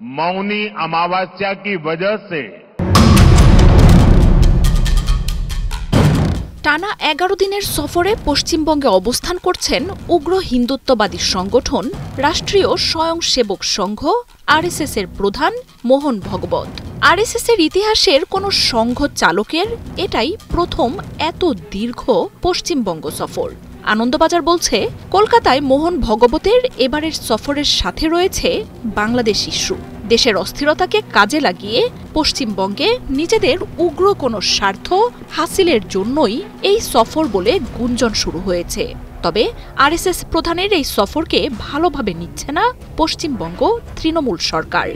मौनी अमावस्या की वजह से টানা 11 দিনের সফরে পশ্চিমবঙ্গে অবস্থান করছেন উগ্র হিন্দুত্ববাদী সংগঠন রাষ্ট্রীয় স্বয়ংসেবক সংঘ আরএসএস এর প্রধান মোহন ভগবত। আরএসএস এর ইতিহাসের কোন সংঘ চালকের এটাই প্রথম এত দীর্ঘ পশ্চিমবঙ্গ সফর। আনন্দবাজার বলছে, কলকাতায় মোহন ভগবতের এবারের সফরের সাথে রয়েছে বাংলাদেশ ইস্যু। দেশের অস্থিরতাকে কাজে লাগিয়ে পশ্চিমবঙ্গে নিজেদের উগ্র কোনো স্বার্থ হাসিলের জন্যই এই সফর বলে গুঞ্জন শুরু হয়েছে। তবে আরএসএস প্রধানের এই সফরকে ভালোভাবে নিচ্ছে না পশ্চিমবঙ্গ তৃণমূল সরকার।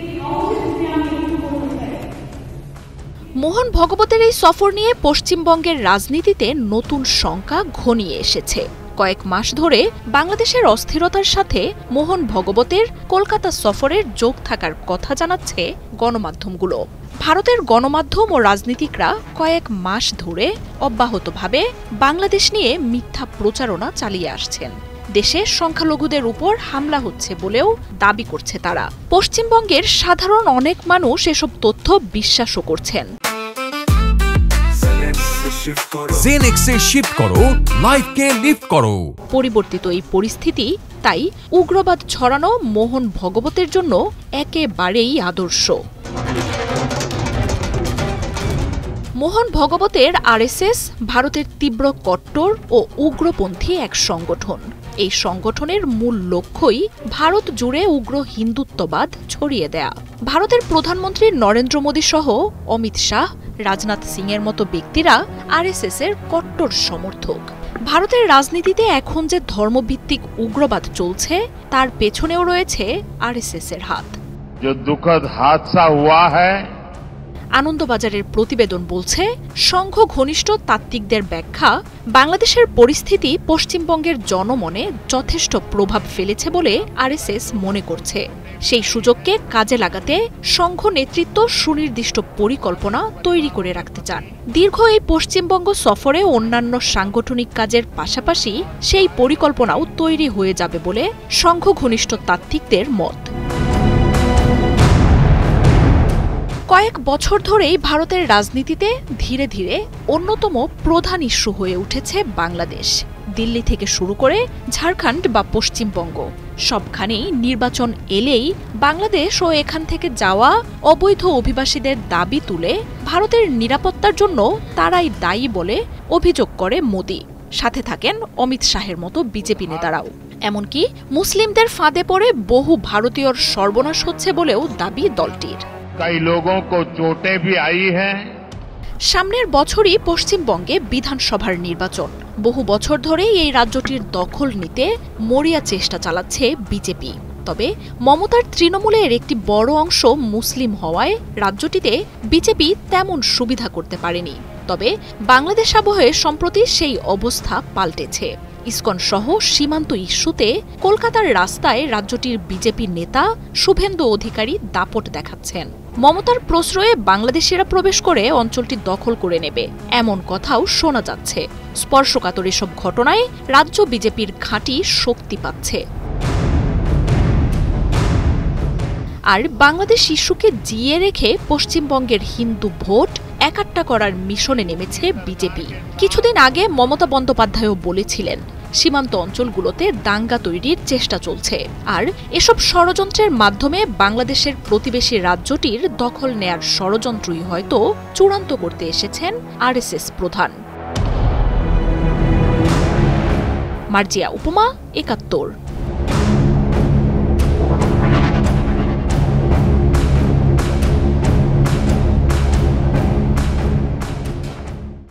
মোহন ভগবতের এই সফর নিয়ে পশ্চিমবঙ্গের রাজনীতিতে নতুন শঙ্কা ঘনিয়ে এসেছে। কয়েক মাস ধরে বাংলাদেশের অস্থিরতার সাথে মোহন ভগবতের কলকাতা সফরের যোগ থাকার কথা জানাচ্ছে গণমাধ্যমগুলো। ভারতের গণমাধ্যম ও রাজনীতিকরা কয়েক মাস ধরে অব্যাহতভাবে বাংলাদেশ নিয়ে মিথ্যা প্রচারণা চালিয়ে আসছেন। দেশে সংখ্যালঘুদের উপর হামলা হচ্ছে বলেও দাবি করছে তারা। পশ্চিমবঙ্গের সাধারণ অনেক মানুষ এসব তথ্য বিশ্বাসও করছেন। জেনেক্সে শিফট করো, লাইফকে লিফট করো। পরিবর্তিত এই পরিস্থিতি তাই উগ্রবাদ ছড়ানো মোহন ভগবতের জন্য একেবারেই আদর্শ। মোহন ভগবতের আরএসএস ভারতের তীব্র কট্টর ও উগ্রপন্থী এক সংগঠন। এই সংগঠনের মূল লক্ষ্যই ভারত জুড়ে উগ্র হিন্দুত্ববাদ ছড়িয়ে দেয়া। ভারতের প্রধানমন্ত্রী নরেন্দ্র মোদী সহ অমিত শাহ, রাজনাথ সিং এর মতো ব্যক্তিরা আরএসএস এর কট্টর সমর্থক। ভারতের রাজনীতিতে এখন যে ধর্মভিত্তিক উগ্রবাদ চলছে তার পেছনেও রয়েছে আরএসএস এর হাত। जो दुखद हादसा हुआ है, আনন্দবাজারের প্রতিবেদন বলছে, সংঘ ঘনিষ্ঠ তাত্ত্বিকদের ব্যাখ্যা, বাংলাদেশের পরিস্থিতি পশ্চিমবঙ্গের জনমনে যথেষ্ট প্রভাব ফেলেছে বলে আরএসএস মনে করছে। সেই সুযোগকে কাজে লাগাতে সংঘ নেতৃত্ব সুনির্দিষ্ট পরিকল্পনা তৈরি করে রাখতে চান। দীর্ঘ এই পশ্চিমবঙ্গ সফরে অন্যান্য সাংগঠনিক কাজের পাশাপাশি সেই পরিকল্পনাও তৈরি হয়ে যাবে বলে সংঘ ঘনিষ্ঠ তাত্ত্বিকদের মত। কয়েক বছর ধরেই ভারতের রাজনীতিতে ধীরে ধীরে অন্যতম প্রধান ইস্যু হয়ে উঠেছে বাংলাদেশ। দিল্লি থেকে শুরু করে ঝাড়খণ্ড বা পশ্চিমবঙ্গ সবখানেই নির্বাচন এলেই বাংলাদেশ ও এখান থেকে যাওয়া অবৈধ অভিবাসীদের দাবি তুলে ভারতের নিরাপত্তার জন্য তারাই দায়ী বলে অভিযোগ করে মোদি। সাথে থাকেন অমিত শাহের মতো বিজেপি নেতারাও। এমনকি মুসলিমদের ফাঁদে পড়ে বহু ভারতীয়র সর্বনাশ হচ্ছে বলেও দাবি দলটির। कई लोगों को चोटें भी आई हैं। সামনের বছরই পশ্চিমবঙ্গে বিধানসভার নির্বাচন। বহু বছর ধরেই এই রাজ্যটির দখল নিতে মরিয়া চেষ্টা চালাচ্ছে বিজেপি। তবে মমতার তৃণমূলের একটি বড় অংশ মুসলিম হওয়ায় রাজ্যটিতে বিজেপি তেমন সুবিধা করতে পারেনি। তবে বাংলাদেশ আবহে সম্প্রতি সেই অবস্থা পাল্টেছে। ইসকন সহ সীমান্ত ইস্যুতে কলকাতার রাস্তায় রাজ্যটির বিজেপি নেতা শুভেন্দু অধিকারী দাপট দেখাচ্ছেন। মমতার প্রশ্রয়ে বাংলাদেশিরা প্রবেশ করে অঞ্চলটি দখল করে নেবে এমন কথাও শোনা যাচ্ছে। স্পর্শকাতর এসব ঘটনায় রাজ্য বিজেপির ঘাঁটি শক্তি পাচ্ছে। আর বাংলাদেশ ইস্যুকে জিইয়ে রেখে পশ্চিমবঙ্গের হিন্দু ভোট একাট্টা করার মিশনে নেমেছে বিজেপি। কিছুদিন আগে মমতা বন্দ্যোপাধ্যায়ও বলেছিলেন, সীমান্ত অঞ্চলগুলোতে দাঙ্গা তৈরির চেষ্টা চলছে। আর এসব ষড়যন্ত্রের মাধ্যমে বাংলাদেশের প্রতিবেশী রাজ্যটির দখল নেয়ার ষড়যন্ত্রই হয়তো চূড়ান্ত করতে এসেছেন আরএসএস প্রধান। মার্জিয়া উপমা, ৭১।